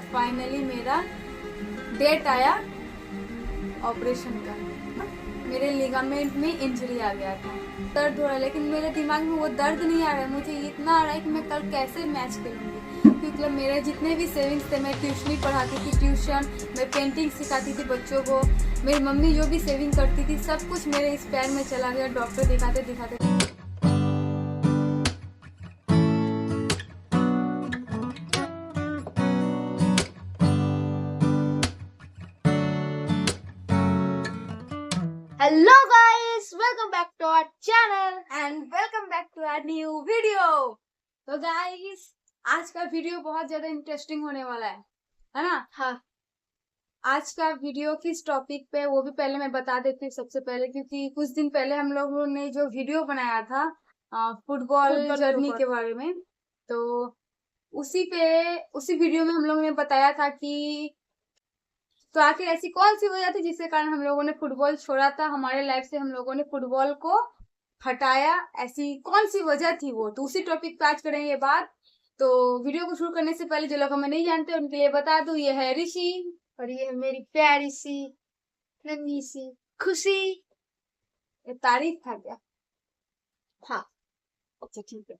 Finally मेरा date आया operation का। मेरे लिगामेंट में इंजरी आ गया था, दर्द हो रहा है, लेकिन मेरे दिमाग में वो दर्द नहीं आ रहा है। मुझे इतना आ रहा है कि मैं कल कैसे मैच खेलूंगी, क्योंकि मतलब मेरे जितने भी सेविंग्स थे, मैं ट्यूशनी पढ़ाती थी, ट्यूशन, मैं पेंटिंग सिखाती थी बच्चों को, मेरी मम्मी जो भी सेविंग करती थी सब कुछ मेरे इस पैर में चला गया। डॉक्टर दिखाते दिखाते Hello guys, welcome back to our channel. And welcome back to our new video. तो गाइस, आज का वीडियो बहुत ज्यादा इंटरेस्टिंग होने वाला है ना? हाँ, आज का वीडियो किस टॉपिक पे, वो भी पहले मैं बता देती हूँ सबसे पहले, क्योंकि कुछ दिन पहले हम लोगों ने जो वीडियो बनाया था फुटबॉल जर्नी के बारे में, तो उसी वीडियो में हम लोगों ने बताया था कि तो आखिर ऐसी कौन सी वजह थी जिसके कारण हम लोगों ने फुटबॉल छोड़ा था, हमारे लाइफ से हम लोगों ने फुटबॉल को हटाया, ऐसी कौन सी वजह थी वो, तो उसी टॉपिक पे आज करेंगे बात। तो वीडियो को शुरू करने से पहले जो लोग हमें नहीं जानते उनके लिए बता दूं, ये है ऋषि और ये है मेरी प्यारी सी नन्ही सी खुशी। ये तारीफ था क्या? हाँ, अच्छा ठीक है,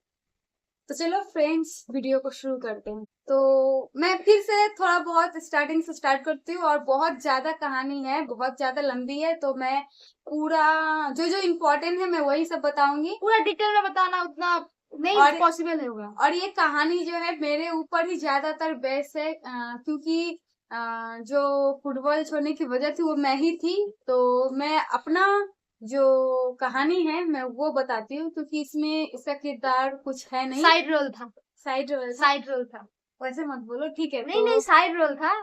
तो चलो फ्रेंड्स वीडियो को शुरू करते हैं। तो मैं फिर से थोड़ा बहुत स्टार्टिंग से स्टार्ट करती हूँ, और बहुत ज्यादा कहानी है, बहुत ज्यादा लंबी है, तो मैं पूरा जो जो इम्पोर्टेंट है मैं वही सब बताऊंगी। पूरा डिटेल में बताना उतना नहीं और पॉसिबल होगा। और ये कहानी जो है मेरे ऊपर ही ज्यादातर बेस है, क्योंकि जो फुटबॉल छोड़ने की वजह थी वो मैं ही थी, तो मैं अपना जो कहानी है मैं वो बताती हूँ, क्योंकि इसमें इसका किरदार कुछ है नहीं, साइड रोल था। साइड रोल था, वैसे मत बोलो, ठीक है? नहीं नहीं, साइड रोल था।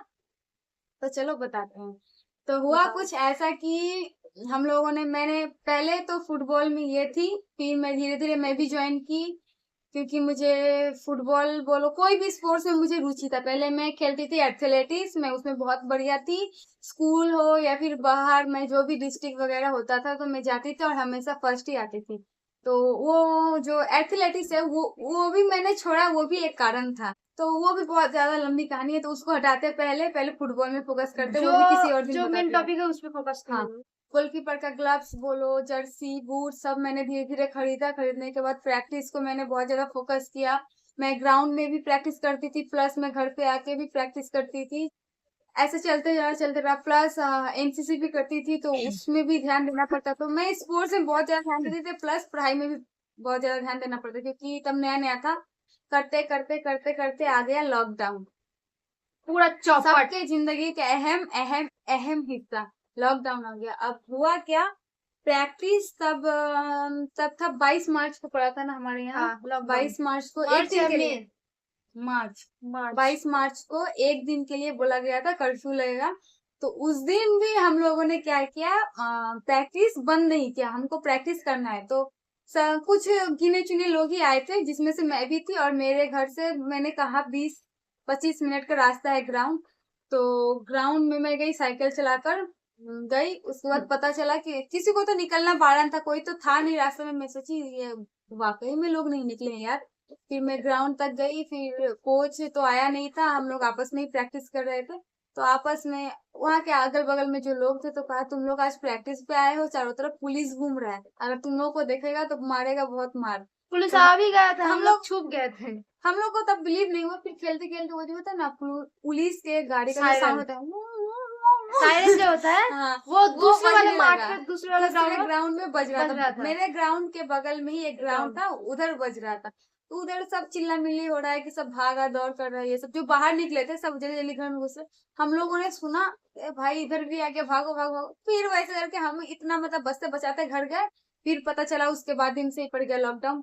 तो चलो बताते हैं। तो हुआ कुछ ऐसा कि हम लोगों ने, मैंने पहले तो फुटबॉल में ये थी, फिर मैं धीरे धीरे मैं भी ज्वाइन की, क्योंकि मुझे फुटबॉल बोलो कोई भी स्पोर्ट्स में मुझे रुचि था। पहले मैं खेलती थी एथलेटिक्स, मैं उसमें बहुत बढ़िया थी, स्कूल हो या फिर बाहर, मैं जो भी डिस्ट्रिक्ट वगैरह होता था तो मैं जाती थी और हमेशा फर्स्ट ही आती थी। तो वो जो एथलेटिक्स है वो भी मैंने छोड़ा, वो भी एक कारण था। तो वो भी बहुत ज्यादा लंबी कहानी है, तो उसको हटाते पहले पहले फुटबॉल में फोकस करते, वो भी किसी और दिन जो मेन बताते हैं। टॉपिक है उस पे फोकस हाँ, गोलकीपर का ग्लव्स बोलो, जर्सी, बूट, सब मैंने धीरे धीरे खरीदा। खरीदने के बाद प्रैक्टिस को मैंने बहुत ज्यादा फोकस किया। मैं ग्राउंड में भी प्रैक्टिस करती थी, प्लस मैं घर पे आके भी प्रैक्टिस करती थी। ऐसे चलते रहा, प्लस एनसीसी भी करती थी, तो उसमें भी ध्यान देना पड़ता। तो मैं स्पोर्ट्स में बहुत ज्यादा ध्यान देती थी, प्लस पढ़ाई में भी बहुत ज्यादा ध्यान देना पड़ता, क्योंकि तब नया नया था। करते करते करते करते आ गया लॉकडाउन, पूरा चौपट। सबके जिंदगी का अहम अहम अहम हिस्सा लॉकडाउन आ गया। अब हुआ क्या, प्रैक्टिस तब था 22 मार्च को पड़ा था ना हमारे यहाँ। हाँ, 22 मार्च को एक दिन के लिए, मार्च 22 मार्च को एक दिन के लिए बोला गया था कर्फ्यू लगेगा। तो उस दिन भी हम लोगों ने क्या किया, प्रैक्टिस बंद नहीं किया, हमको प्रैक्टिस करना है। तो कुछ गिने चुने लोग ही आए थे, जिसमें से मैं भी थी, और मेरे घर से मैंने कहा 20-25 मिनट का रास्ता है ग्राउंड। तो ग्राउंड में मैं गई, साइकिल चलाकर गई। उसके बाद पता चला कि किसी को तो निकलना बारन था, कोई तो था नहीं रास्ते में। मैं सोची ये वाकई में लोग नहीं निकले हैं यार। फिर मैं ग्राउंड तक गई, फिर कोच तो आया नहीं था, हम लोग आपस में ही प्रैक्टिस कर रहे थे। तो आपस में वहाँ के अगल बगल में जो लोग थे, तो कहा तुम लोग आज प्रैक्टिस पे आए हो, चारों तरफ पुलिस घूम रहा है, अगर तुम लोग को देखेगा तो मारेगा बहुत मार। पुलिस तो आ भी गया था, हम हम लोग छुप गए थे। हम लोग को तब बिलीव नहीं हुआ। फिर खेलते खेलते वो जो होता है ना, पुलिस के गाड़ी का जो सायरन। साउंड होता है, सायरन जो होता है हाँ, वो दूसरे वाले बजने मार्ट लगा। में, दूसरे वाले ग्राउंड में बज रहा था। था। मेरे ग्राउंड के बगल में ही एक ग्राउंड था, उधर बज रहा था। तो उधर सब चिल्ला मिल्ली हो रहा है कि सब भागा दौड़ कर रहा है, ये सब जो बाहर निकले थे सब जल्दी जल्दी घर में घुसे। हम लोगों ने सुना, ए भाई इधर भी आ गया, भागो भागो भागो। फिर वैसे करके हम इतना मतलब बचते बचाते घर गए। फिर पता चला उसके बाद दिन से ही पड़ गया लॉकडाउन।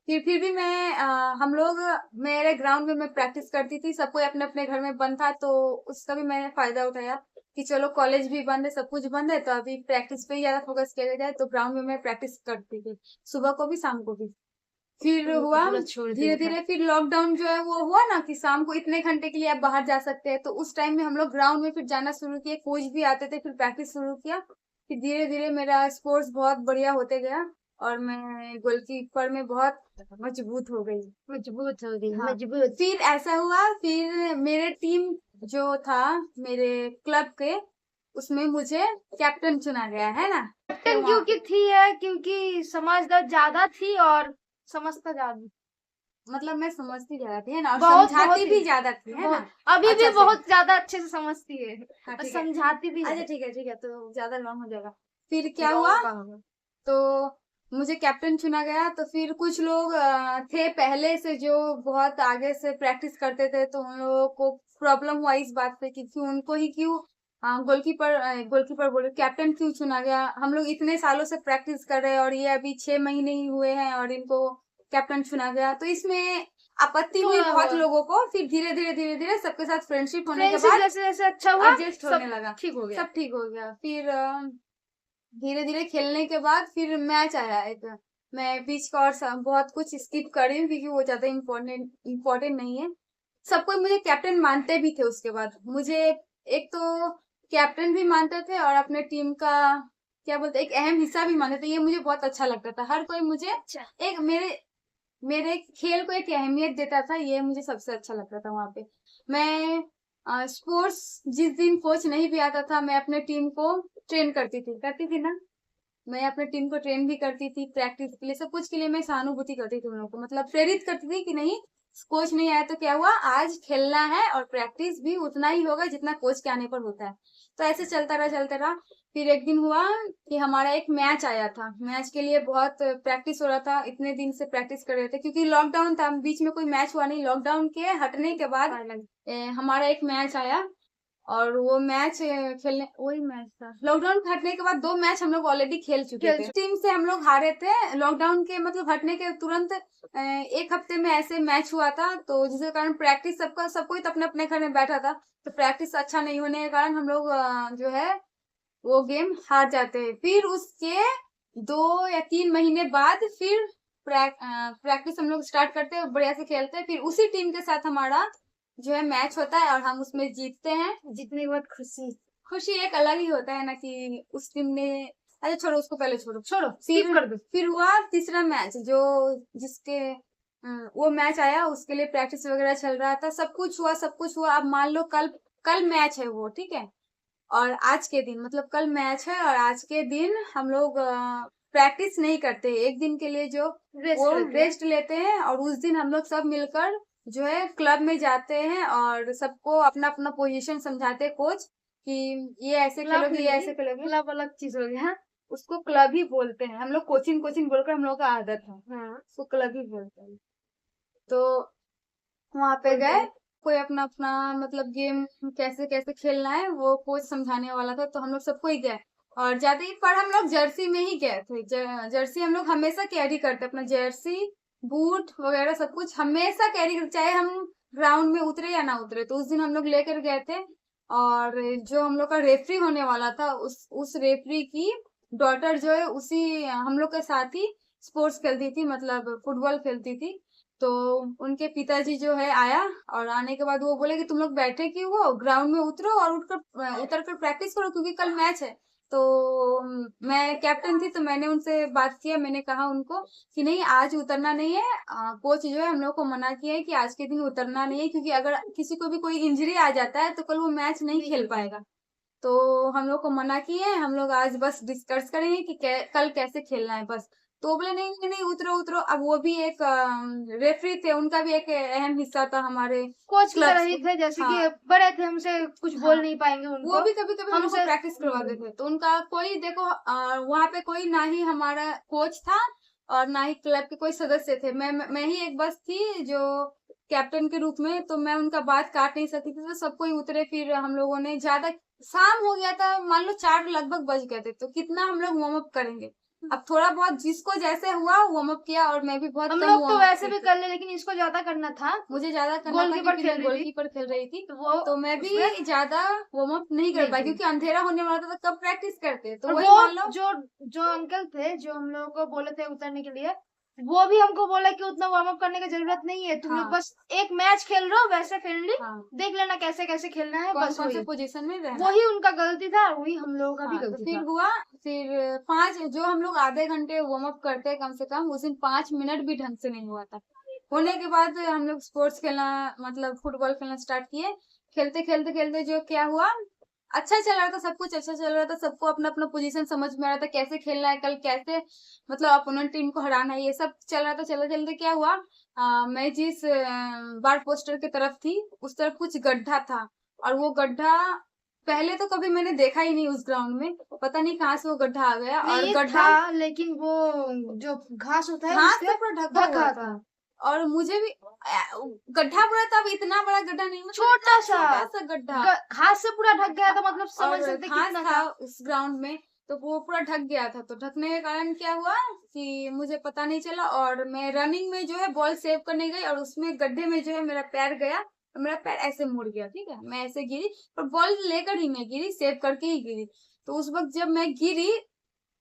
फिर भी मैं हम लोग, मेरे ग्राउंड में मैं प्रैक्टिस करती थी, सबको अपने अपने घर में बंद था, तो उसका भी मैंने फायदा उठाया कि चलो कॉलेज भी बंद है, सब कुछ बंद है, तो अभी प्रैक्टिस पे ही ज्यादा फोकस किया जाए। तो ग्राउंड में मैं प्रैक्टिस करती थी, सुबह को भी शाम को भी। फिर हुआ धीरे धीरे, फिर लॉकडाउन जो है वो हुआ ना कि शाम को इतने घंटे के लिए आप बाहर जा सकते हैं, तो उस टाइम में हम लोग ग्राउंड में फिर जाना शुरू किए, कोच भी आते थे, फिर प्रैक्टिस शुरू किया। फिर धीरे धीरे मेरा स्पोर्ट्स बहुत बढ़िया होते गया, और मैं गोलकीपर में बहुत मजबूत हो गई। मजबूत हो गई, हाँ, मजबूत। फिर ऐसा हुआ, फिर मेरे टीम जो था मेरे क्लब के, उसमें मुझे कैप्टन चुना गया है ना। कैप्टन वहाँ क्योंकि थी है क्योंकि समझदार ज्यादा थी और समझता ज्यादा मतलब मैं समझती ज्यादा थी है ना, और बहुत समझाती ही भी ज्यादा थी है ना। बहुत अभी भी अच्छा से बहुत ज्यादा अच्छे से समझती है हाँ और ठीक है। समझाती भी अच्छा है। ठीक है तो ज्यादा लॉन्ग हो जाएगा। फिर क्या हुआ, लॉन्ग का होगा। तो मुझे कैप्टन चुना गया। तो फिर कुछ लोग थे पहले से जो बहुत आगे से प्रैक्टिस करते थे, तो उन लोगों को प्रॉब्लम हुआ इस बात पे कि क्यों उनको ही क्यों गोलकीपर बोले कैप्टन क्यों चुना गया। हम लोग इतने सालों से प्रैक्टिस कर रहे हैं और ये अभी 6 महीने ही हुए हैं और इनको कैप्टन चुना गया। तो इसमें आपत्ति हुई थोड़ा बहुत हुआ लोगों को। फिर धीरे धीरे सबके साथ फ्रेंडशिप होने के फ्रेंडशिप बाद जैसे जैसे अच्छा हुआ एडजस्ट होने सब लगा, ठीक हो गया। सब ठीक हो गया। फिर धीरे धीरे खेलने के बाद फिर मैच आया एक। मैं बीच का और बहुत कुछ स्किप कर रही हूँ क्योंकि वो ज्यादा इम्पोर्टेंट नहीं है। सब कोई मुझे कैप्टन मानते भी थे। उसके बाद मुझे एक तो कैप्टन भी मानते थे और अपने टीम का क्या बोलते एक अहम हिस्सा भी मानते थे। ये मुझे बहुत अच्छा लगता था। हर कोई मुझे अच्छा एक मेरे खेल को एक अहमियत देता था। ये मुझे सबसे अच्छा लगता था वहां पे। मैं स्पोर्ट्स जिस दिन कोच नहीं भी आता था, मैं अपने टीम को ट्रेन करती थी ना। मैं अपने टीम को ट्रेन भी करती थी, प्रैक्टिस के लिए सब कुछ के लिए मैं सहानुभूति करती थी उन लोगों को, मतलब प्रेरित करती थी कि नहीं कोच नहीं आया तो क्या हुआ, आज खेलना है और प्रैक्टिस भी उतना ही होगा जितना कोच के आने पर होता है। तो ऐसे चलता रहा। फिर एक दिन हुआ कि हमारा एक मैच आया था। मैच के लिए बहुत प्रैक्टिस हो रहा था, इतने दिन से प्रैक्टिस कर रहे थे क्योंकि लॉकडाउन था, बीच में कोई मैच हुआ नहीं। लॉकडाउन के हटने के बाद हमारा एक मैच आया और वो मैच खेलने वही मैच था। लॉकडाउन हटने के बाद 2 मैच हम लोग ऑलरेडी खेल चुके थे। टीम से हम लोग हारे थे लॉकडाउन के मतलब हटने के तुरंत 1 हफ्ते में ऐसे मैच हुआ था। तो जिसके कारण प्रैक्टिस सब कोई तो अपने अपने घर में बैठा था, तो प्रैक्टिस अच्छा नहीं होने के कारण हम लोग जो है वो गेम हार जाते हैं। फिर उसके 2 या 3 महीने बाद फिर प्रैक्टिस हम लोग स्टार्ट करते हैं, बढ़िया से खेलते हैं। फिर उसी टीम के साथ हमारा जो है मैच होता है और हम उसमें जीतते हैं। जीतने के बाद खुशी खुशी एक अलग ही होता है ना कि उस टीम ने। अरे छोड़ो उसको, पहले छोड़ो स्किप कर दो। फिर हुआ तीसरा मैच जो जिसके वो मैच आया, उसके लिए प्रैक्टिस वगैरह चल रहा था, सब कुछ हुआ। अब मान लो कल कल मैच है वो, ठीक है। और आज के दिन मतलब कल मैच है और आज के दिन हम लोग प्रैक्टिस नहीं करते, एक दिन के लिए जो वो रेस्ट लेते हैं और उस दिन हम लोग सब मिलकर जो है क्लब में जाते हैं और सबको अपना अपना पोजीशन समझाते हैं कोच कि ये ऐसे खेलोगे, ये ऐसे खेलोगे। क्लब अलग चीज हो गया। उसको क्लब ही बोलते हैं हम लोग, कोचिंग बोलकर हम लोग का आदत है, हाँ उसको क्लब ही बोलते हैं। तो वहां पे गए, कोई अपना अपना मतलब गेम कैसे कैसे खेलना है वो कोच समझाने वाला था, तो हम लोग सबको ही गए। और जाते ही पर हम लोग जर्सी में ही गए थे। जर्सी हम लोग हमेशा कैरी करते, अपना जर्सी बूट वगैरह सब कुछ हमेशा कैरी करते, चाहे हम ग्राउंड में उतरे या ना उतरे। तो उस दिन हम लोग लेकर गए थे। और जो हम लोग का रेफरी होने वाला था, उस रेफरी की डॉटर जो है उसी हम लोग के साथ ही स्पोर्ट्स खेलती थी, मतलब फुटबॉल खेलती थी। तो उनके पिताजी जो है आया और आने के बाद वो बोले कि तुम लोग बैठे क्यों हो, ग्राउंड में उतरो और उतर कर प्रैक्टिस करो क्योंकि कल मैच है। तो मैं कैप्टन थी तो मैंने उनसे बात किया, मैंने कहा उनको कि नहीं आज उतरना नहीं है। कोच जो है हम लोग को मना किया है कि आज के दिन उतरना नहीं है क्योंकि अगर किसी को भी कोई इंजरी आ जाता है तो कल वो मैच नहीं खेल पाएगा। तो हम लोग को मना किए हैं, हम लोग आज बस डिस्कस करेंगे कि कल कैसे खेलना है बस। तो बोले नहीं नहीं नहीं, उतरो उतरो। अब वो भी एक रेफरी थे, उनका भी एक अहम हिस्सा था हमारे कोच की क्लब तरह ही थे, जैसे कि बड़े थे, हमसे कुछ बोल नहीं पाएंगे उनको। वो भी कभी कभी हम लोग को हमसे प्रैक्टिस करवाते थे। तो उनका कोई देखो वहां पे कोई ना ही हमारा कोच था और ना ही क्लब के कोई सदस्य थे। मैं ही एक बस थी जो कैप्टन के रूप में। तो मैं उनका बात काट नहीं सकती थी, तो सबको ही उतरे। फिर हम लोगों ने ज्यादा शाम हो गया था, मान लो 4 लगभग बज गए थे, तो कितना हम लोग वार्म अप करेंगे। अब थोड़ा बहुत जिसको जैसे हुआ वार्म अप किया और मैं भी बहुत हम कम लोग तो warm up वैसे की भी थी। कर ले, लेकिन इसको ज्यादा करना था। मुझे ज्यादा करना था गोलकीपर क्योंकि खेल मैं रही थी गोलकीपर खेल रही थी। तो तो मैं भी ज्यादा वार्म अप नहीं कर पाई क्योंकि अंधेरा होने वाला था, तो कब प्रैक्टिस करते। तो वही मान लो जो जो अंकल थे जो हम लोगों को बोले थे उतरने के लिए, वो भी हमको बोला कि उतना वार्म अप करने की जरूरत नहीं है, तुम लोग बस एक मैच खेल रहे हो वैसे फ्रेंडली, देख लेना कैसे कैसे खेलना है, कौन बस कौन से वही पोजीशन में रहना। वही उनका गलती था और वही हम लोगों का भी तो गलती फिर था। हुआ, फिर 5 जो हम लोग आधे घंटे वार्म अप करते हैं कम से कम, उस दिन 5 मिनट भी ढंग से नहीं हुआ था। होने के बाद हम लोग स्पोर्ट्स खेलना मतलब फुटबॉल खेलना स्टार्ट किए। खेलते खेलते खेलते जो क्या हुआ, अच्छा चल रहा था, सब कुछ अच्छा चल रहा था, सबको अपना अपना पोजीशन समझ में आ रहा था, कैसे खेलना है कल, कैसे मतलब अपोनेंट टीम को हराना है, ये सब चल रहा था। चलते चलते क्या हुआ, मैं जिस बार पोस्टर की तरफ थी उस तरफ कुछ गड्ढा था, और वो गड्ढा पहले तो कभी मैंने देखा ही नहीं उस ग्राउंड में, पता नहीं कहाँ से वो गड्ढा आ गया। और नहीं गड्ढा था, लेकिन वो जो घास होता है घास उसके से पूरा ढका हुआ ढका था, था, और मुझे भी गड्ढा पूरा था, अब इतना बड़ा गड्ढा नहीं, मतलब छोटा सा, छोटा सा गड्ढा, घास से पूरा ढक गया था, मतलब समझ और सकते घास कितना था था। उस ग्राउंड में, तो वो पूरा ढक गया था। तो ढकने के कारण क्या हुआ कि मुझे पता नहीं चला, और मैं रनिंग में जो है बॉल सेव करने गई, और उसमें गड्ढे में जो है मेरा पैर गया, और मेरा पैर ऐसे मुड़ गया, ठीक है, मैं ऐसे गिरी, और बॉल लेकर ही मैं गिरी, सेव करके ही गिरी। तो उस वक्त जब मैं गिरी,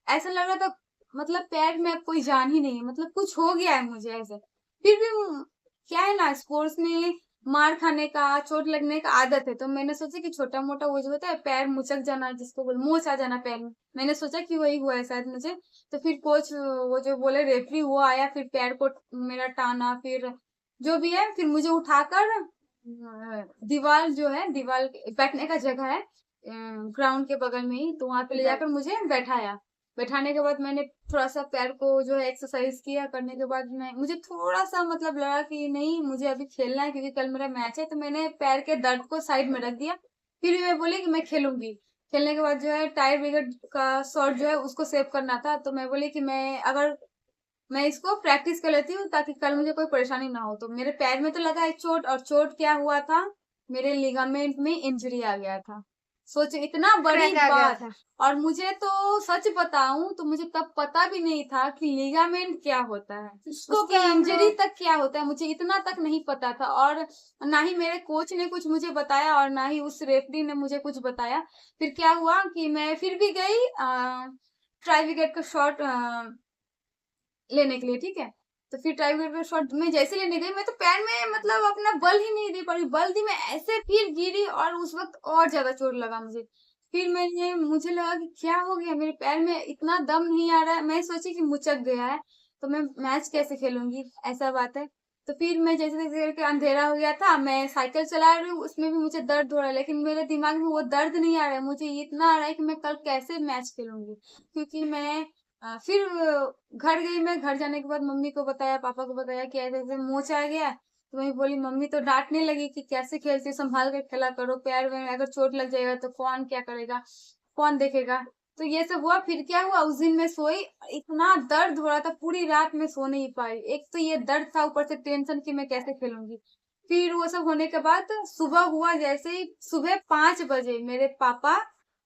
ऐसा लग रहा था मतलब पैर में अब कोई जान ही नहीं है, मतलब कुछ हो गया है मुझे ऐसे। फिर भी क्या है ना, स्पोर्ट्स में मार खाने का, चोट लगने का आदत है, तो मैंने सोचा कि छोटा मोटा वो जो होता है पैर मुचक जाना, जिसको बोल मोच आ जाना पैर में, मैंने सोचा कि वही हुआ है शायद मुझे। तो फिर कोच वो जो बोले रेफरी, वो आया, फिर पैर को मेरा टाना, फिर जो भी है, फिर मुझे उठाकर दीवार जो है, दीवार बैठने का जगह है ग्राउंड के बगल में ही, तो वहां पे ले जाकर मुझे बैठाया। बैठाने के बाद मैंने थोड़ा सा पैर को जो है एक्सरसाइज किया, करने के बाद मैं मुझे थोड़ा सा मतलब लगा कि नहीं मुझे अभी खेलना है, क्योंकि कल मेरा मैच है, तो मैंने पैर के दर्द को साइड में रख दिया। फिर भी मैं बोली कि मैं खेलूंगी। खेलने के बाद जो है टायर विकेट का शॉट जो है उसको सेव करना था, तो मैं बोली कि मैं इसको प्रैक्टिस कर लेती हूँ ताकि कल मुझे कोई परेशानी ना हो। तो मेरे पैर में तो लगा है चोट, और चोट क्या हुआ था, मेरे लिगामेंट में इंजरी आ गया था। सोचो इतना बड़ी क्रैक आ गया बात। था। और मुझे तो सच बताऊं तो मुझे तब पता भी नहीं था कि लिगामेंट क्या होता है, उसको उसकी क्या हम इंजरी लोग तक क्या होता है, मुझे इतना तक नहीं पता था। और ना ही मेरे कोच ने कुछ मुझे बताया, और ना ही उस रेफरी ने मुझे कुछ बताया। फिर क्या हुआ कि मैं फिर भी गई ट्राई विकेट का शॉट लेने के लिए, ठीक है। तो फिर टाई ब्रेकर शॉट में जैसे लेने गई, मैं तो पैर में मतलब अपना बल ही नहीं दे पाई, बल दी मैं ऐसे, फिर गिरी, और उस वक्त और ज्यादा चोट लगा मुझे। फिर मुझे लगा कि क्या हो गया, मेरे पैर में इतना दम नहीं आ रहा है, मैं सोची कि मुचक गया है, तो मैं मैच कैसे खेलूंगी, ऐसा बात है। तो फिर मैं जैसे जैसे करके अंधेरा हो गया था, मैं साइकिल चला रही हूँ, उसमें भी मुझे दर्द हो रहा है, लेकिन मेरे दिमाग में वो दर्द नहीं आ रहा है, मुझे इतना आ रहा है कि मैं कल कैसे मैच खेलूंगी। क्योंकि मैं फिर घर गई, मैं घर जाने के बाद मम्मी को बताया, पापा को बताया कि ऐसे ऐसे मोच आ गया। तो वही बोली, मम्मी तो डांटने लगी कि कैसे खेलती हो, संभाल कर खेला करो, पैर में अगर चोट लग जाएगा तो कौन क्या करेगा, कौन देखेगा। तो ये सब हुआ। फिर क्या हुआ, उस दिन मैं सोई, इतना दर्द हो रहा था, पूरी रात में सो नहीं पाई, एक तो ये दर्द था, ऊपर से टेंशन कि मैं कैसे खेलूंगी। फिर वो सब होने के बाद सुबह हुआ, जैसे ही सुबह 5 बजे मेरे पापा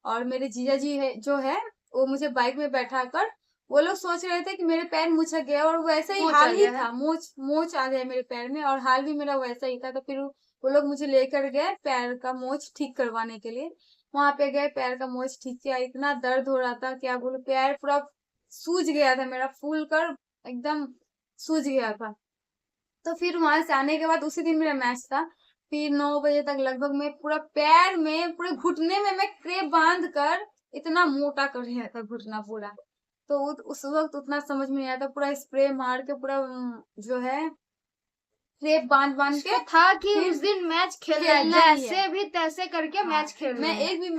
और मेरे जीजा जी है जो है, वो मुझे बाइक में बैठा कर, वो लोग सोच रहे थे कि मेरे पैर मुचक गया, और वैसा ही मोच आ हाल ही गया है। था, मोच मोच आ गया मेरे पैर में, और हाल भी मेरा वैसा ही था। तो फिर वो लोग मुझे लेकर गए पैर का मोच ठीक करवाने के लिए। वहां पे गए, पैर का मोच ठीक किया, इतना दर्द हो रहा था क्या बोलूं, पैर पूरा सूज गया था मेरा, फूल कर एकदम सूज गया था। तो फिर वहां से आने के बाद उसी दिन मेरा मैच था। फिर 9 बजे तक लगभग मैं पूरा पैर में, पूरे घुटने में मैं क्रेप बांध कर इतना मोटा कर लिया था घुटना पूरा। तो उस वक्त उतना समझ में नहीं आया था, पूरा स्प्रे मार के पूरा जो है क्रेप बांध बांध उसको के था कि फिर उस दिन मैच खेलना है, खेलना ही है। जैसे भी तैसे करके हाँ, मैच खेलना मैं है। एक भी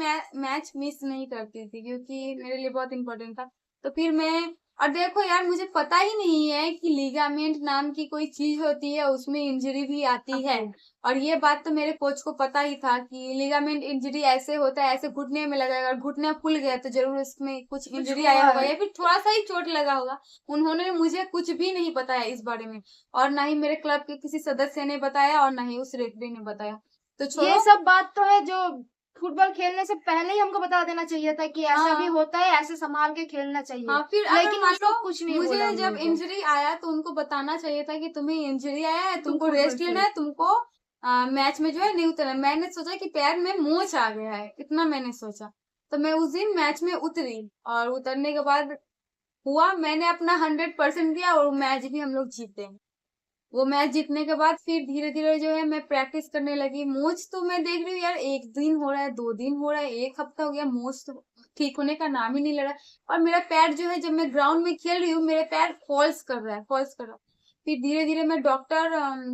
मैच मिस नहीं करती थी, क्योंकि मेरे लिए बहुत इंपॉर्टेंट था। तो फिर मैं, और देखो यार, मुझे पता ही नहीं है कि लिगामेंट नाम की कोई चीज होती है, उसमें इंजरी भी आती है। और ये बात तो मेरे कोच को पता ही था कि लिगामेंट इंजरी ऐसे होता है, ऐसे घुटने में लगेगा, और घुटना फूल गया तो जरूर इसमें कुछ इंजरी आया हुआ होगा, है। या फिर थोड़ा सा ही चोट लगा होगा। उन्होंने मुझे कुछ भी नहीं बताया इस बारे में, और ना ही मेरे क्लब के किसी सदस्य ने बताया, और ना ही उस रेफरी ने बताया। तो ये छोड़ो। सब बात तो है जो फुटबॉल खेलने से पहले ही हमको बता देना चाहिए था कि ऐसा भी हाँ होता है, ऐसे संभाल के खेलना चाहिए, हाँ, फिर अगर लेकिन मान उस लो लोग कुछ नहीं बोला मुझे उन जब लोगों को। इंजरी आया तो उनको बताना चाहिए था कि तुम्हें इंजरी आया है, तुम तुमको फुटबॉल रेस्ट लेना खेलो। है, तुमको मैच में जो है नहीं उतरना है। मैंने सोचा कि पैर में मोच आ गया है, इतना मैंने सोचा। तो मैं उस दिन मैच में उतरी, और उतरने के बाद हुआ, मैंने अपना 100% दिया, और मैच भी हम लोग जीते। वो मैच जीतने के बाद फिर धीरे धीरे जो है मैं प्रैक्टिस करने लगी। मोच तो मैं देख रही हूँ यार, 1 दिन हो रहा है, 2 दिन हो रहा है, 1 हफ्ता हो गया, मोच तो ठीक होने का नाम ही नहीं ले रहा है। और मेरा पैर जो है, जब मैं ग्राउंड में खेल रही हूँ, मेरे पैर फॉल्स कर रहा है, फॉल्स कर रहा है। फिर धीरे धीरे मैं डॉक्टर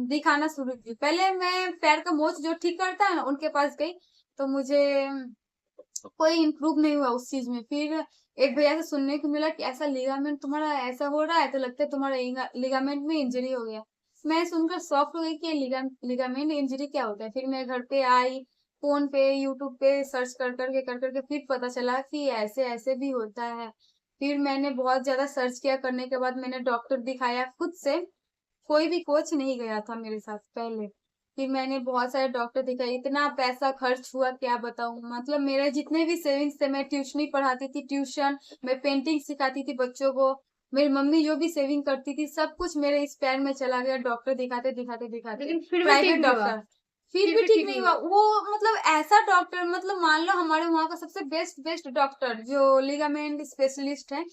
दिखाना शुरू की। पहले मैं पैर का मोच जो ठीक करता है ना उनके पास गई, तो मुझे कोई इम्प्रूव नहीं हुआ उस चीज में। फिर एक भैया से सुनने को मिला कि ऐसा लिगामेंट तुम्हारा ऐसा हो रहा है, तो लगता है तुम्हारा लिगामेंट में इंजरी हो गया। मैं सुनकर शॉक हो गई कि लिगामेंट इंजरी क्या होता है। फिर मैं घर पे आई, फोन पे यूट्यूब पे सर्च कर करके फिर पता चला कि ऐसे ऐसे भी होता है। फिर मैंने बहुत ज्यादा सर्च किया, करने के बाद मैंने डॉक्टर दिखाया खुद से, कोई भी कोच नहीं गया था मेरे साथ पहले। फिर मैंने बहुत सारे डॉक्टर दिखाए, इतना पैसा खर्च हुआ क्या बताऊं। मतलब मेरे जितने भी सेविंग्स थे, मैं ट्यूशन ही पढ़ाती थी, ट्यूशन, मैं पेंटिंग सिखाती थी बच्चों को, मेरी मम्मी जो भी सेविंग करती थी सब कुछ मेरे इस पैर में चला गया, डॉक्टर दिखाते दिखाते दिखाते, लेकिन फिर भी प्राइवेट ठीक नहीं हुआ। डॉक्टर। फिर भी ठीक नहीं हुआ वो। मतलब ऐसा डॉक्टर, मतलब मान लो हमारे वहाँ का सबसे बेस्ट बेस्ट डॉक्टर जो लिगामेंट स्पेशलिस्ट है,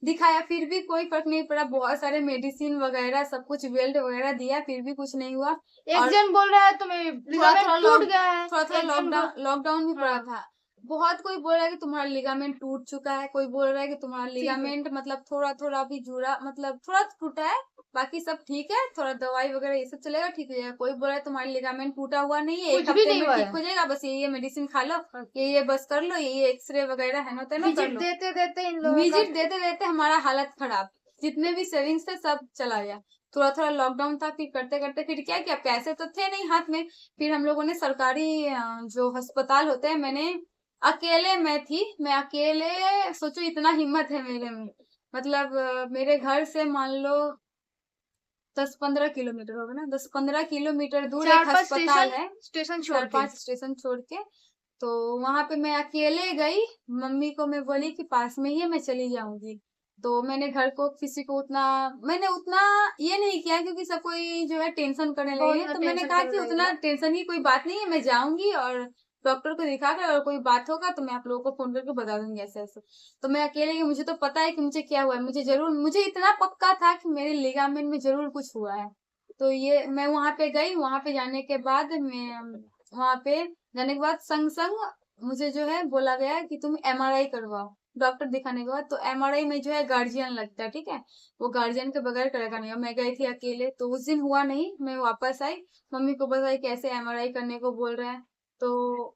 दिखाया फिर भी कोई फर्क नहीं पड़ा। बहुत सारे मेडिसिन वगैरह सब कुछ वेल्ड वगैरह दिया, फिर भी कुछ नहीं हुआ। एक और जन बोल रहा है तुम्हें लिगामेंट टूट गया है, थोड़ा थोड़ा एक जन लॉकडाउन भी पड़ा हाँ। था। बहुत कोई बोल रहा है कि तुम्हारा लिगामेंट टूट चुका है, कोई बोल रहा है कि तुम्हारा ठीक है। लिगामेंट मतलब थोड़ा थोड़ा भी जुड़ा, मतलब थोड़ा टूटा है, बाकी सब ठीक है, थोड़ा दवाई वगैरह ये सब चलेगा, ठीक हो जाएगा। कोई बोल रहा है तुम्हारा लिगामेंट टूटा हुआ नहीं है, एक कुछ भी हफ्ते नहीं में हुआ ठीक है। हो जाएगा, बस ये मेडिसिन खा लो, ये बस कर लो, ये एक्सरे वगैरह है ना तेनो कर विजिट लो। देते देते इन लोगों का विजिट देते देते हमारा हालत खराब, जितने भी सेविंग्स थे सब चला गया। थोड़ा थोड़ा लॉकडाउन था, फिर करते करते फिर क्या किया, पैसे तो थे नहीं हाथ में। फिर हम लोगों ने सरकारी जो अस्पताल होते हैं, मैंने अकेले, मैं अकेले, सोचो इतना हिम्मत है मेरे में। मतलब मेरे घर से मान लो 10-15 किलोमीटर होगा ना, 10-15 किलोमीटर दूर एक 4-5 अस्पताल है, स्टेशन छोड़ चार के। पांच स्टेशन छोड़ के। तो वहां पे मैं अकेले गई, मम्मी को मैं बोली कि पास में ही है, मैं चली जाऊंगी। तो मैंने घर को किसी को उतना, मैंने उतना ये नहीं किया, क्योंकि सब कोई जो है टेंशन करने बहुत लगे, तो मैंने टेंशन कहा करने कि उतना लगेगा। टेंशन की कोई बात नहीं है, मैं जाऊंगी और डॉक्टर को दिखाकर, और कोई बात होगा तो मैं आप लोगों को फोन करके बता दूंगी ऐसे ऐसे। तो मैं अकेले गई, मुझे तो पता है कि मुझे क्या हुआ है, मुझे जरूर, मुझे इतना पक्का था कि मेरे लिगामेंट में जरूर कुछ हुआ है। तो ये मैं वहां पे गई, वहां पे जाने के बाद मैं वहां पे जाने के बाद संग संग मुझे जो है बोला गया कि तुम एमआरआई करवाओ। डॉक्टर दिखाने के बाद तो एमआरआई में जो है गार्जियन लगता है, ठीक है, वो गार्जियन के बगैर करेगा नहीं। और मैं गई थी अकेले, तो उस दिन हुआ नहीं, मैं वापस आई, मम्मी को बताया कि ऐसे एमआरआई करने को बोल रहे हैं। तो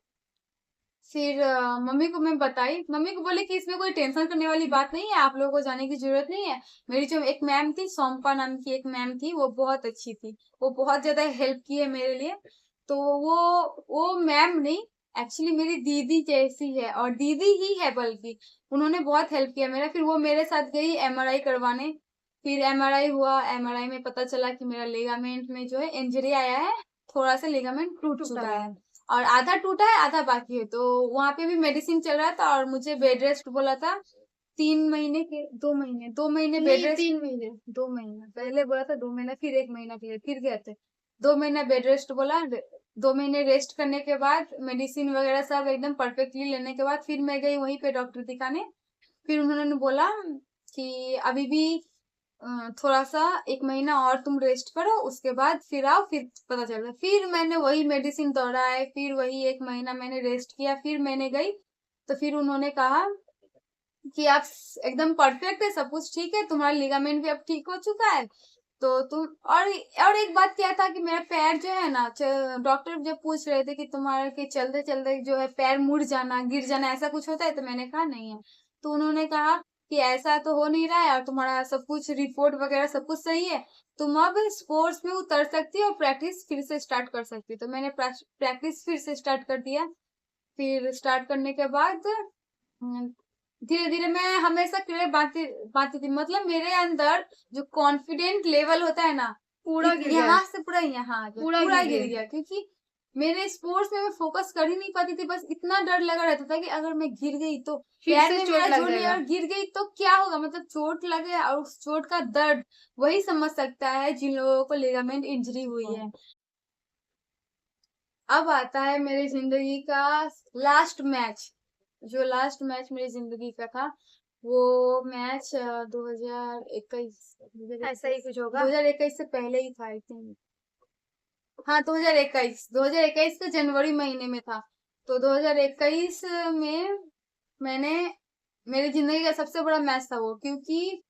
फिर मम्मी को मैं बताई, मम्मी को बोले कि इसमें कोई टेंशन करने वाली बात नहीं है, आप लोगों को जाने की जरूरत नहीं है। मेरी जो एक मैम थी, सोम्पा नाम की एक मैम थी, वो बहुत अच्छी थी, वो बहुत ज्यादा हेल्प की है मेरे लिए। तो वो मैम नहीं, एक्चुअली मेरी दीदी जैसी है, और दीदी ही है बल्कि, उन्होंने बहुत हेल्प किया मेरा। फिर वो मेरे साथ गई एमआरआई करवाने। फिर एमआरआई हुआ, एमआरआई में पता चला कि मेरा लिगामेंट में जो है इंजरी आया है, थोड़ा सा लिगामेंट टूट चुका है, और आधा टूटा है आधा बाकी है। तो वहां पे भी मेडिसिन चल रहा था, और मुझे बेड रेस्ट बोला था 3 महीने के, 2 महीने बेड नहीं, रेस्ट, 3 महीने। 2 महीना पहले बोला था, 2 महीना, फिर 1 महीना के लिए फिर गए थे। 2 महीना बेड रेस्ट बोला, 2 महीने रेस्ट करने के बाद मेडिसिन वगैरह सब एकदम परफेक्टली लेने के बाद फिर मैं गई वहीं पे डॉक्टर दिखाने। फिर उन्होंने बोला कि अभी भी थोड़ा सा 1 महीना और तुम रेस्ट करो, उसके बाद फिर आओ, फिर पता चलेगा। फिर मैंने वही मेडिसिन दोहराए, फिर वही 1 महीना मैंने रेस्ट किया, फिर मैंने गई। तो फिर उन्होंने कहा कि आप एकदम परफेक्ट है, सब कुछ ठीक है, तुम्हारा लिगामेंट भी अब ठीक हो चुका है। तो तुम, और एक बात क्या था कि मेरा पैर जो है ना, डॉक्टर जब पूछ रहे थे कि तुम्हारे के चलते चलते जो है पैर मुड़ जाना, गिर जाना, ऐसा कुछ होता है, तो मैंने कहा नहीं है। तो उन्होंने कहा कि ऐसा तो हो नहीं रहा है, और तुम्हारा सब कुछ रिपोर्ट वगैरह सब कुछ सही है, तुम अब स्पोर्ट्स में उतर सकती हो और प्रैक्टिस फिर से स्टार्ट कर सकती हो। तो मैंने प्रैक्टिस फिर से स्टार्ट कर दिया। फिर स्टार्ट करने के बाद धीरे धीरे मैं हमेशा क्लियर बांटती बांटती थी, मतलब मेरे अंदर जो कॉन्फिडेंट लेवल होता है ना, पूरा गिर गया। यहाँ से पूरा यहाँ आ गया, पूरा पूरा गिर गिर गया। गया। क्योंकि मेरे स्पोर्ट्स में मैं फोकस कर ही नहीं पाती थी, बस इतना डर लगा रहता था कि अगर मैं गिर गई तो फिर पैर से में चोट मेरा लग जोर नहीं, जाएगा। और गिर गई तो क्या होगा, मतलब चोट लगे, और उस चोट का दर्द वही समझ सकता है जिन लोगों को लिगामेंट इंजरी हुई है। अब आता है मेरी जिंदगी का लास्ट मैच। जो लास्ट मैच मेरी जिंदगी का था, वो मैच 2021, ऐसा ही कुछ होगा। 2021 से पहले ही था आई थिंक। हाँ, 2021 के जनवरी महीने में था। तो 2021 में मैंने, मेरी जिंदगी का सबसे बड़ा मैच था वो, क्योंकि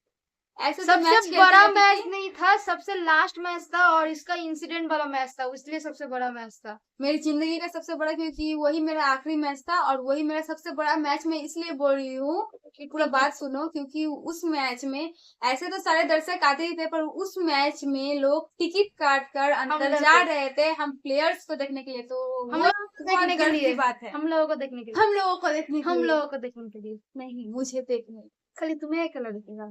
ऐसे तो मैच सबसे बड़ा मैच नहीं था, सबसे लास्ट मैच था और इसका इंसिडेंट वाला मैच था, इसलिए सबसे बड़ा मैच था मेरी जिंदगी का सबसे बड़ा, क्योंकि वही मेरा आखिरी मैच था और वही मेरा सबसे बड़ा मैच। मैं इसलिए बोल रही हूँ कि पूरा बात सुनो, क्योंकि उस मैच में ऐसे तो सारे दर्शक आते ही थे, पर उस मैच में लोग टिकट काट कर अंदर जा रहे थे हम प्लेयर्स को देखने के लिए। तो हम वो देखने के लिए बात है, हम लोगों को देखने के लिए, हम लोगों को देखने के हम लिए, लोगों को देखने के लिए नहीं मुझे देखने, खाली तुम्हें अकेला देखेगा,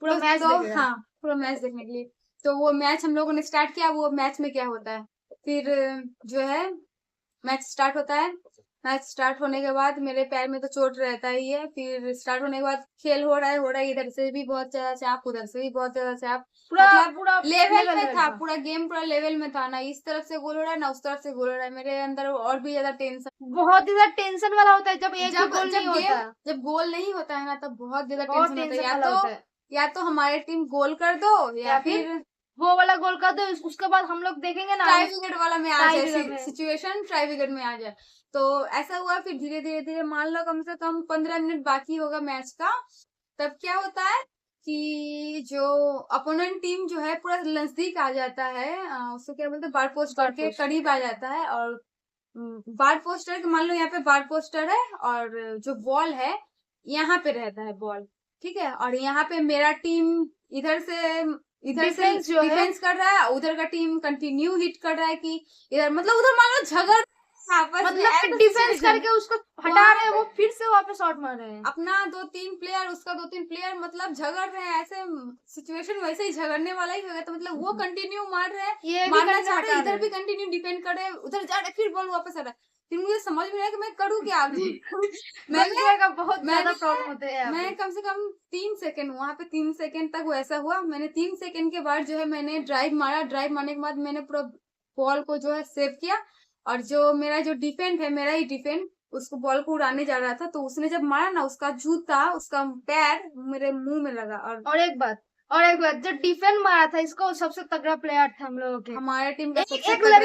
पूरा बस मैच तो देखेगा। हाँ, पूरा मैच देखने के लिए। तो वो मैच हम लोगों ने स्टार्ट किया। वो मैच में क्या होता है, फिर जो है मैच स्टार्ट होता है। मैच स्टार्ट होने के बाद मेरे पैर में तो चोट रहता ही है। फिर स्टार्ट होने के बाद खेल हो रहा है, इधर से भी बहुत ज्यादा चाप, उधर से भी बहुत ज्यादा चाप, पूरा लेवल में था, पूरा गेम पूरा लेवल में था, ना इस तरफ से गोल हो रहा है ना उस तरफ से गोल हो रहा है। मेरे अंदर और भी ज्यादा टेंशन, बहुत ही ज्यादा टेंशन वाला होता है जब एक भी गोल नहीं होता है। जब गोल नहीं होता है ना, तब बहुत ज्यादा बहुत टेंशन होता है। टेंशन वाला होता है। या तो हमारी टीम गोल कर दो या फिर वो वाला गोल कर दो, उसके बाद हम लोग देखेंगे ना टाई विकेट वाला में आ टाई जाए, विकेट में। सिचुएशन टाई विकेट में आ जाए। तो ऐसा हुआ। फिर धीरे धीरे धीरे मान लो कम से कम 15 मिनट बाकी होगा मैच का, तब क्या होता है कि जो अपोनेंट टीम जो है पूरा नजदीक आ जाता है, उसको क्या बोलते हैं, बार पोस्टर के करीब आ जाता है। और बार पोस्टर के, मान लो यहाँ पे बार पोस्टर है और जो बॉल है यहाँ पे रहता है बॉल, ठीक है। और यहाँ पे मेरा टीम इधर से डिफेंस कर रहा है, उधर का टीम कंटिन्यू हिट कर रहा है कि इधर, मतलब उधर मान लो झगड़ आपस में, मतलब डिफेंस करके उसको हटा रहे हैं, वो फिर से वापस शॉट मार रहे हैं। अपना 2-3 प्लेयर, उसका 2-3 प्लेयर, मतलब झगड़ रहे हैं। ऐसे सिचुएशन वैसे ही झगड़ने वाला ही होगा। तो मतलब वो कंटिन्यू मार रहे हैं, मारना चाह रहे हैं, इधर भी कंटिन्यू डिफेंड कर रहे हैं, उधर जा रहे, फिर बॉल वापस आ रहा है। फिर मुझे समझ में आया कि मैं करूँ क्या अभी। मैंने बहुत ज्यादा प्रॉब्लम होते हैं। मैं कम से कम 3 सेकंड, वहां पे 3 सेकंड तक वैसा हुआ। मैंने 3 सेकंड के बाद जो है मैंने ड्राइव मारा। ड्राइव मारने के बाद मैंने पूरा बॉल को जो है सेव किया, और जो मेरा जो डिफेंड है, मेरा ही डिफेंड, उसको बॉल को उड़ाने जा रहा था। तो उसने जब मारा ना, उसका जूता, उसका पैर मेरे मुंह में लगा। और एक बात जो डिफेंड मारा था, इसको सबसे तगड़ा प्लेयर था हम लोगों के, हमारे टीम का सबसे एक तगड़ा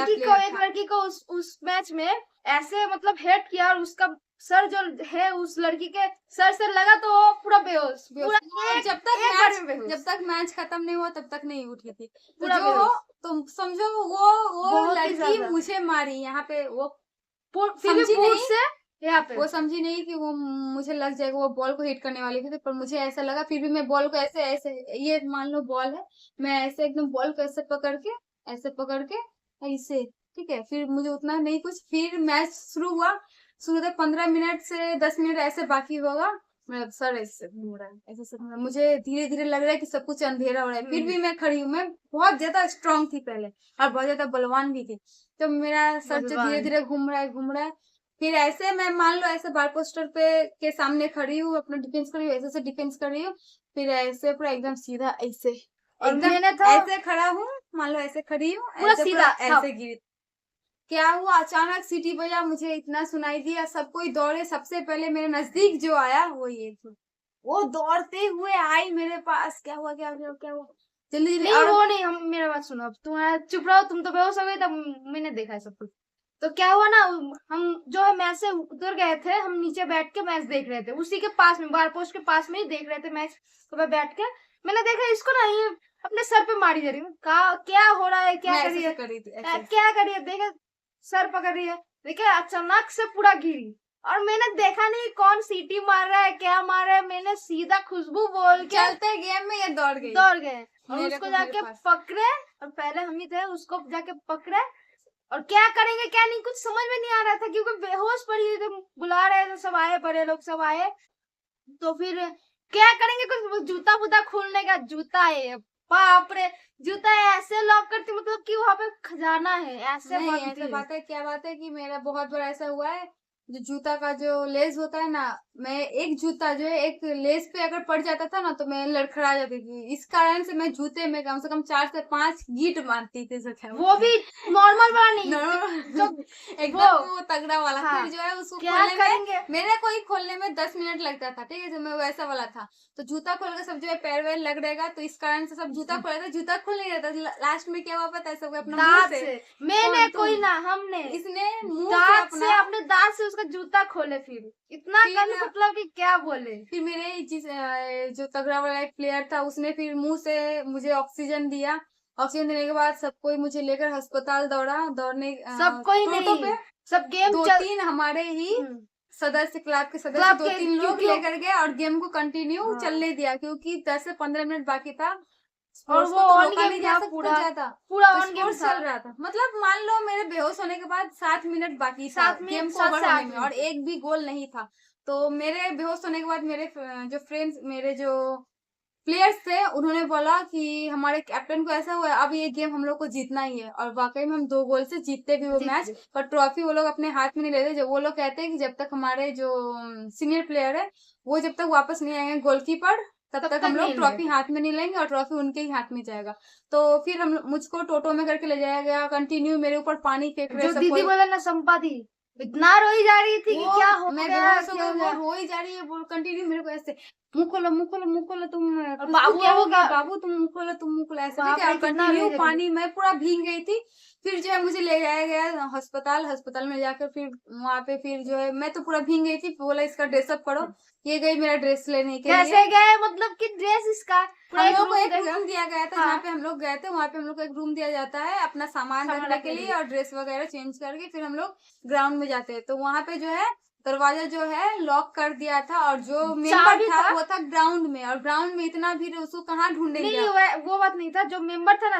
लड़की को उस मैच में ऐसे मतलब हेड किया, और उसका सर जो है उस लड़की के सर से लगा तो वो पूरा बेहोश, जब तक मैच खत्म नहीं हुआ तब तक नहीं उठी थी। तो जो हो तुम समझो, वो लड़की मुझे मारी यहाँ पे, वो समझी नहीं, यहाँ पे वो समझी नहीं कि वो मुझे लग जाएगा। वो बॉल को हिट करने वाली थी, पर मुझे ऐसा लगा। फिर भी मैं बॉल को ऐसे ऐसे, ये मान लो बॉल है, मैं ऐसे एकदम बॉल को ऐसे पकड़ के ऐसे, ठीक है। फिर मुझे उतना नहीं कुछ, फिर मैच शुरू हुआ। शुरू तक 15 मिनट से 10 मिनट ऐसे बाकी होगा। मेरा सर ऐसे घूम रहा है, ऐसे सर घूम रहा है। मुझे धीरे धीरे लग रहा है कि सब कुछ अंधेरा हो रहा है। फिर भी मैं खड़ी हूँ। मैं बहुत ज्यादा स्ट्रांग थी पहले, और बहुत ज्यादा बलवान भी थी। तो मेरा सर जो धीरे धीरे घूम रहा है। फिर ऐसे मैं मान लो ऐसे बार पोस्टर पे के सामने खड़ी हूँ, अपना डिफेंस कर रही हूँ, ऐसे डिफेंस कर रही हूँ। फिर ऐसे पूरा एकदम सीधा ऐसे, और मैंने तो ऐसे खड़ा हूँ, मान लो ऐसे खड़ी हूँ, ऐसे गिरी। क्या हुआ, अचानक सीटी बजा, मुझे इतना सुनाई दिया, सब कोई दौड़े। सबसे पहले मेरे नजदीक जो आया वो ये थी, वो दौड़ते हुए आई मेरे पास। क्या हुआ जल्दी नहीं, वो नहीं, हम मेरा बात सुनो। अब तुम्हारा चुप रहो, तुम तो बेहोश हो गए, तब मैंने देखा है सब कुछ। तो क्या हुआ ना, हम जो है मैच से उतर गए थे, हम नीचे बैठ के मैच देख रहे थे, उसी के पास में, बार पोस्ट के पास में ही देख रहे थे मैच। तो बैठ के मैंने देखा इसको ना, ये अपने सर पे मारी जा रही है। क्या हो रहा है, क्या कर रही है, देखे सर पकड़ रही है, देखे अचानक से पूरा गिरी। और मैंने देखा नहीं कौन सीटी मार रहा है, क्या मार रहा है। मैंने सीधा खुशबू बोल के चलते गेम में ये दौड़ गए, और उसको जाके पकड़े। और पहले हम ही थे, उसको जाके पकड़े। और क्या करेंगे क्या नहीं कुछ समझ में नहीं आ रहा था, क्योंकि बेहोश पड़ी थी। बुला रहे थे, सब आए, बड़े लोग सब आए। तो फिर क्या करेंगे, कुछ जूता फूता खोलने का, जूता है, बाप रे, जूता ऐसे लॉक करती, मतलब कि वहां पे खजाना है। ऐसे बात है, क्या बात है कि मेरा बहुत बार ऐसा हुआ है, जो जूता का जो लेस होता है ना, मैं एक जूता जो है एक लेस पे अगर पड़ जाता था ना, तो मैं लड़खड़ा जाती थी। इस कारण से मैं जूते में कम से कम 4 से 5 गीट मारती थी। वो भी नॉर्मल वाला नहीं, जो एकदम वो तगड़ा वाला। हाँ, फिर जो है उसको खोलने में, मेरे को ही खोलने में 10 मिनट लगता था, ठीक है। जो मैं वैसा वाला था, तो जूता खोल के सब जो है पैर वैर लग रहेगा, तो इस कारण से सब जूता खोल रहे थे, जूता खोल नहीं रहता। लास्ट में क्या हुआ पता है, सब अपना मुंह से, मैंने कोई ना, हमने, इसने मुंह से अपने दांत से उसका का जूता खोले, फिर इतना फिर- गंद, मतलब कि क्या बोले। फिर मेरे जो तगड़ा वाला एक प्लेयर था उसने फिर मुंह से मुझे ऑक्सीजन दिया। ऑक्सीजन देने के बाद सब कोई मुझे लेकर अस्पताल दौड़ने सबको ही टोटो नहीं, पे सब गेम दो चल। तीन हमारे ही सदस्य, क्लब के सदस्य क्लब दो के, तीन लोग क्योंकि लेकर गए और गेम को कंटिन्यू हाँ। चलने दिया, क्योंकि 10 से 15 मिनट बाकी था। और स्पोर्ट्स वो को तो ऑन रोका गेम नहीं था, जा सकता पूरा ज्यादा, पूरा तो ऑन गेम स्पोर्ट्स था। चल रहा था। मतलब मान लो मेरे बेहोश होने के बाद 7 मिनट बाकी था 7 मिनट, गेम को 7 ओवर से होने 8 में, और मिनट। एक भी गोल नहीं था। तो मेरे बेहोश होने के बाद मेरे जो फ्रेंड्स, मेरे जो प्लेयर्स थे, उन्होंने बोला कि हमारे कैप्टन को ऐसा हुआ है, अब ये गेम हम लोग को जीतना ही है। और वाकई में हम 2 गोल से जीतते भी वो जीत मैच, गए। पर ट्रॉफी वो लोग अपने हाथ में नहीं लेते। जब वो लोग कहते हैं कि जब तक हमारे जो सीनियर प्लेयर है वो जब तक वापस नहीं आएंगे गोलकीपर, तब तक हम लोग नहीं ट्रॉफी लेंगे। हाथ में नहीं लेंगे, और ट्रॉफी उनके ही हाथ में जाएगा। तो फिर हम मुझको टोटो में करके ले जाया गया, कंटिन्यू मेरे ऊपर पानी फेंक रहे जो सब दीदी कोई। बोले ना, संपादी इतना रोई जा रही थी कि वो क्या हो मैं गया, बेहोश हो क्या गई, हो वो गया। रो ही जा रही है, वो कंटिन्यू मेरे को ऐसे मुंह खोलो मुंह खोलो मुंह खोलो, तुम खुशबू बाबू क्या हो गया का- बाबू, तुम मुंह खोलो तुम मुंह खोलो, ऐसे बाप ठीक है। रे, और कितना कंटिन्यू रोई जा रही पानी, मैं पूरा भीग गई थी। फिर जो है मुझे ले जाया गया अस्पताल में जाकर, फिर वहां पे फिर जो है मैं तो पूरा भीग गई थी। बोला इसका ड्रेसअप करो, ये गई मेरा ड्रेस लेने के लिए। कैसे गए, मतलब कि ड्रेस इसका पूरा हम एक लोग को रूम एक दे। रूम दिया गया था, हाँ। जहाँ पे हम लोग गए थे, वहाँ पे हम लोग को एक रूम दिया जाता है अपना सामान सामान रखने रखने के के लिए, लिए। और ड्रेस वगैरह चेंज करके फिर हम लोग ग्राउंड में जाते हैं। तो वहाँ पे जो है दरवाजा जो है लॉक कर दिया था, और जो मेंबर चाबी था था। वो था ग्राउंड में, और ग्राउंड में इतना भीड़, उसको कहाँ ढूंढेंगे नहीं, आप? वो बात नहीं था, जो मेंबर था ना,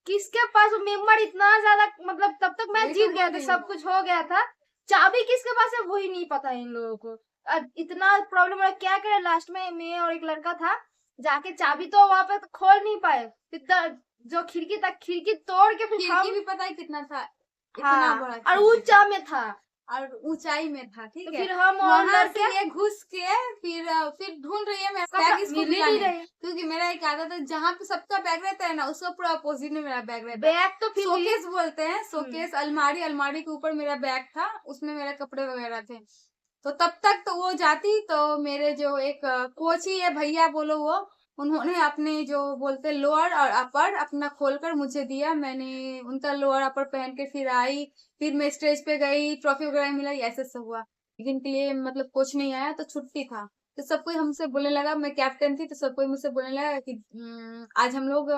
किसके पास वो मेंबर इतना ज्यादा, मतलब तब तक मैच वही तो जीत बोल गया था, रही हूँ। सब कुछ हो गया था। चाबी किसके पास है वही नहीं पता इन लोगों को। इतना प्रॉब्लम है, क्या करे, लास्ट में मैं और एक लड़का था, जाके चाबी तो वहां पे तो खोल नहीं पाए, इतना जो खिड़की तक, खिड़की तोड़ के फिर खिड़की भी पता है कितना था, इतना हाँ, बड़ा और खिड़की ऊंचा था, में था। और ऊंचाई में था, ठीक तो है। फिर हम और वहां लड़के से ये घुस के फिर ढूंढ रही है मेरा कपड़ा बैग, इसको मिल ही मिला नहीं नहीं, रहे। क्योंकि मेरा एक आदत है, जहाँ पे सबका बैग रहता है ना, उसका पूरा अपोजिट में मेरा बैग रहता है। बैग तो फिर भी शोकेस बोलते हैं, शोकेस अलमारी के ऊपर मेरा बैग था, उसमें मेरे कपड़े वगैरह थे। तो तब तक तो वो जाती, तो मेरे जो एक कोच ही है, भैया बोलो, वो उन्होंने अपने जो बोलते लोअर और अपर अपना खोलकर मुझे दिया। मैंने उनका लोअर अपर पहन के फिर आई, फिर मैं स्टेज पे गई, ट्रॉफी वगैरह मिला, ऐसे सब हुआ। लेकिन के लिए मतलब कोच नहीं आया, तो छुट्टी था। तो सब कोई हमसे बोलने लगा, मैं कैप्टन थी, तो सब कोई मुझसे बोलने लगा कि आज हम लोग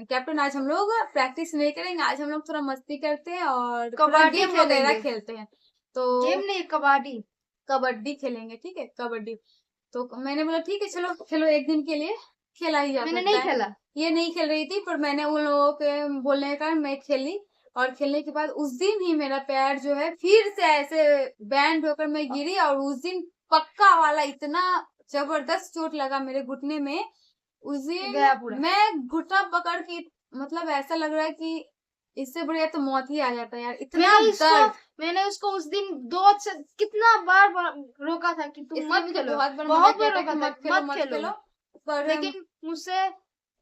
कैप्टन, आज हम लोग प्रैक्टिस नहीं करेंगे, आज हम लोग थोड़ा मस्ती करते हैं और थोड़ा कबड्डी गेम वगैरह खेलेंगे। खेलते हैं। तो गेम नहीं, कबड्डी। कबड्डी खेलेंगे, ठीक है, कबड्डी। तो मैंने बोला ठीक है चलो खेलो, एक दिन के लिए खेला ही जा मैंने सकता नहीं है। खेला। ये नहीं खेल रही थी, पर मैंने उन लोगों के बोलने के कारण मैं खेली। और खेलने के बाद उस दिन ही मेरा पैर जो है फिर से ऐसे बैंड होकर मैं गिरी, और उस दिन पक्का वाला इतना जबरदस्त चोट लगा मेरे घुटने में। उस गया पूरा। दिन मैं घुटना पकड़ के, मतलब ऐसा लग रहा है कि इससे बढ़िया तो मौत ही आ जाता है यार, इतना दर्द। मैंने उसको उस दिन कितना बार रोका था कि तुम इसलिए मत मुझे खेलो, बहुत बार बहुत मना बार किया था रोका कि था, मत खेलो। पर लेकिन मुझसे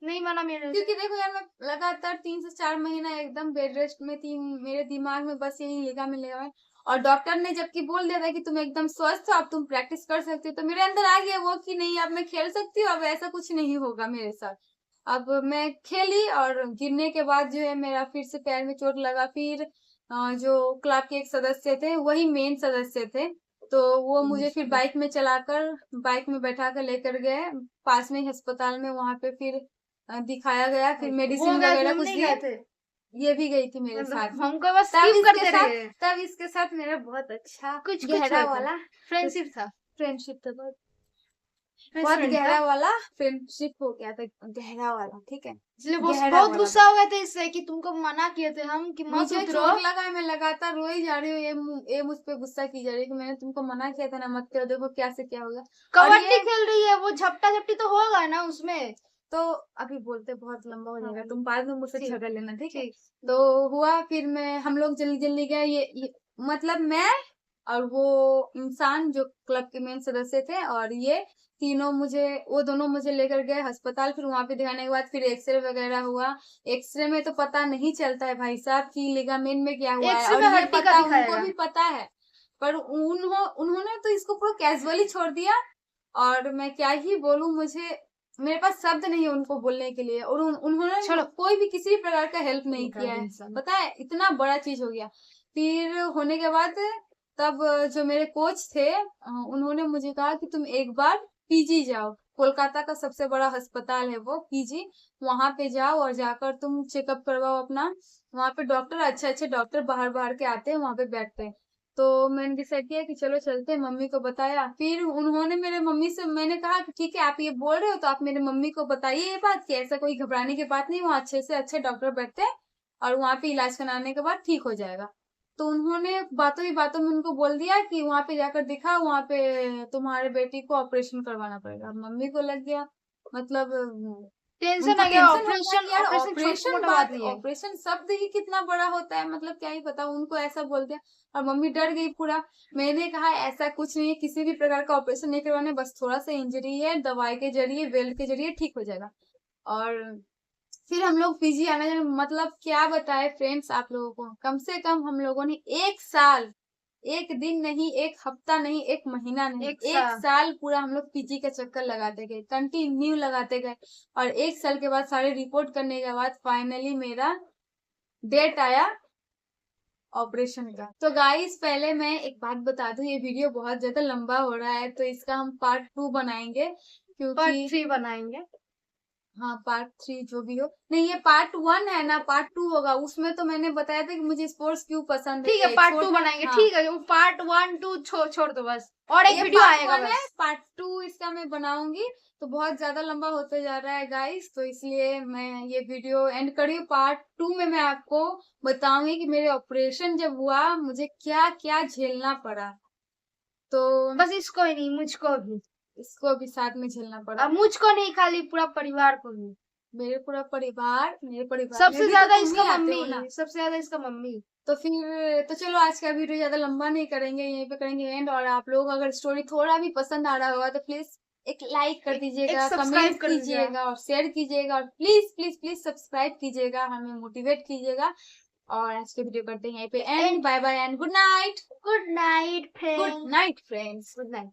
नहीं माना मेरे से। क्योंकि देखो यार, मैं लगातार 3 से 4 महीना एकदम बेड रेस्ट में थी, मेरे दिमाग में बस यही लिगामेंट लिगामेंट। और डॉक्टर ने जबकि बोल दिया था कि तुम एकदम स्वस्थ हो, अब तुम प्रैक्टिस कर सकती हो, तो मेरे अंदर आ गया वो कि नहीं, अब मैं खेल सकती हूँ, अब ऐसा कुछ नहीं होगा मेरे साथ। अब मैं खेली, और गिरने के बाद जो है मेरा फिर से पैर में चोट लगा। फिर जो क्लब के एक सदस्य थे, वही मेन सदस्य थे, तो वो मुझे फिर बाइक में चलाकर, बाइक में बैठा कर लेकर गए पास में ही अस्पताल में, वहां पे फिर दिखाया गया, फिर मेडिसिन वगैरह कुछ दिए। थे, ये भी गई थी मेरे साथ। हमको बस तब स्किप इसके करते साथ रहे। तब इसके साथ मेरा बहुत अच्छा कुछ गहरा हुआ था। वाला फ्रेंडशिप था, फ्रेंडशिप था, बहुत बेस्ट बहुत फ्रेंड गहरा था। वाला फ्रेंडशिप हो गया था, गहरा वाला, ठीक है। इसलिए गहरा बहुत वाला गुस्सा हो गए थे इससे कि तुमको मना किए थे हम कि मत मुझे उतरो। चोट लगा है, मैं लगातार रोई जा रही हूँ, ये मुझ पे गुस्सा की जा रही है कि मैंने तुमको मना किया था ना, मत करो, देखो क्या से क्या होगा। और कबड्डी ये खेल रही है, वो झपटा झपटी तो होगा ना उसमें। तो अभी बोलते बहुत लंबा हो जाएगा, हाँ, तुम बाद में मुझसे ठीक, झगड़ लेना, ठीक है। ठीक। तो हुआ, फिर हम लोग जल्दी जल्दी गए, ये मतलब मैं और वो इंसान जो क्लब के मेन सदस्य थे, और ये तीनों वो दोनों मुझे लेकर गए अस्पताल। फिर वहां पे दिखाने के बाद फिर एक्सरे वगैरह हुआ। एक्सरे में तो पता नहीं चलता है भाई साहब की लिगामेंट में क्या हुआ है, एक्सरे और में ये हड्डी का पता दिखाएगा। उनको भी पता है, पर उन्होंने तो इसको पूरा कैजुअली छोड़ दिया। और मैं क्या ही बोलूं, मेरे पास शब्द नहीं है उनको बोलने के लिए, और उन्होंने कोई भी किसी भी प्रकार का हेल्प नहीं किया है, पता है, इतना बड़ा चीज हो गया। फिर होने के बाद तब जो मेरे कोच थे उन्होंने मुझे कहा कि तुम एक बार पीजी जाओ, कोलकाता का सबसे बड़ा अस्पताल है वो पीजी, वहां पे जाओ और जाकर तुम चेकअप करवाओ अपना। वहां पे डॉक्टर अच्छे अच्छे डॉक्टर बाहर बाहर के आते हैं, वहां पे बैठते हैं। तो मैंने डिसाइड किया कि चलो चलते हैं, मम्मी को बताया। फिर उन्होंने मेरे मम्मी से, मैंने कहा कि ठीक है आप ये बोल रहे हो तो आप मेरे मम्मी को बताइए ये बात कि ऐसा कोई घबराने की बात नहीं, वहाँ अच्छे से अच्छे डॉक्टर बैठते हैं और वहां पे इलाज कराने के बाद ठीक हो जाएगा। तो उन्होंने बातों ही बातों में उनको बोल दिया कि वहां पे जाकर दिखा, वहां पे तुम्हारे बेटी को ऑपरेशन करवाना पड़ेगा। मम्मी को लग गया, मतलब टेंशन उनको आ गया। टेंशन हो गया ऑपरेशन कि यार ऑपरेशन छोटी ऑपरेशन मोटा बात, बात नहीं है। ऑपरेशन शब्द ही कितना बड़ा होता है, मतलब क्या ही पता, उनको ऐसा बोल दिया और मम्मी डर गई पूरा। मैंने कहा ऐसा कुछ नहीं है, किसी भी प्रकार का ऑपरेशन नहीं करवाने, बस थोड़ा सा इंजरी है, दवाई के जरिए बेल्ट के जरिए ठीक हो जाएगा। और फिर हम लोग पीजी आने जाने, मतलब क्या बताए फ्रेंड्स आप लोगों को, कम से कम हम लोगों ने 1 साल, एक दिन नहीं, एक हफ्ता नहीं, एक महीना नहीं, एक एक साल। साल पूरा हम लोग पीजी का चक्कर लगाते गए, कंटिन्यू लगाते गए। और 1 साल के बाद सारे रिपोर्ट करने के बाद फाइनली मेरा डेट आया ऑपरेशन का। तो गाइस पहले मैं एक बात बता दूं, ये वीडियो बहुत ज्यादा लंबा हो रहा है तो इसका हम पार्ट 2 बनाएंगे, पार्ट क्योंकि 3 बनाएंगे। हाँ पार्ट 3 जो भी हो, नहीं ये पार्ट 1 है ना, पार्ट 2 होगा। उसमें तो मैंने बताया था कि मुझे स्पोर्ट्स क्यों पसंद ठीक है, है, पार्ट 2 बनाएंगे। हाँ ठीक है, वो पार्ट 1 2 छोड़ दो बस, और एक ये वीडियो पार्ट आएगा 1 है, बस। पार्ट 2 इसका मैं बनाऊंगी। तो बहुत ज्यादा लंबा होते जा रहा है गाइस, तो इसलिए मैं ये वीडियो एंड करी। पार्ट 2 में मैं आपको बताऊंगी कि मेरे ऑपरेशन जब हुआ मुझे क्या क्या झेलना पड़ा। तो बस इसको ही नहीं, मुझको भी। इसको भी साथ में झेलना पड़ा, अब मुझको नहीं, खाली पूरा परिवार को भी। मेरे पूरा परिवार, मेरे परिवार में सबसे भी ज्यादा तो तुम इसका ही आते हो मम्मी, ना। सबसे ज्यादा इसका मम्मी। तो फिर तो चलो आज का वीडियो ज्यादा लंबा नहीं करेंगे, यहीं पे करेंगे एंड। और आप लोग अगर स्टोरी थोड़ा भी पसंद आ रहा होगा तो प्लीज एक लाइक कर एक दीजिएगा, सब्सक्राइब कमेंट कर दीजिएगा। कीजिएगा और शेयर कीजिएगा, और प्लीज प्लीज प्लीज सब्सक्राइब कीजिएगा, हमें मोटिवेट कीजिएगा। और आज के वीडियो करते हैं यहीं पे end. Bye bye and good night. Good night good friends. Night friends. Good night.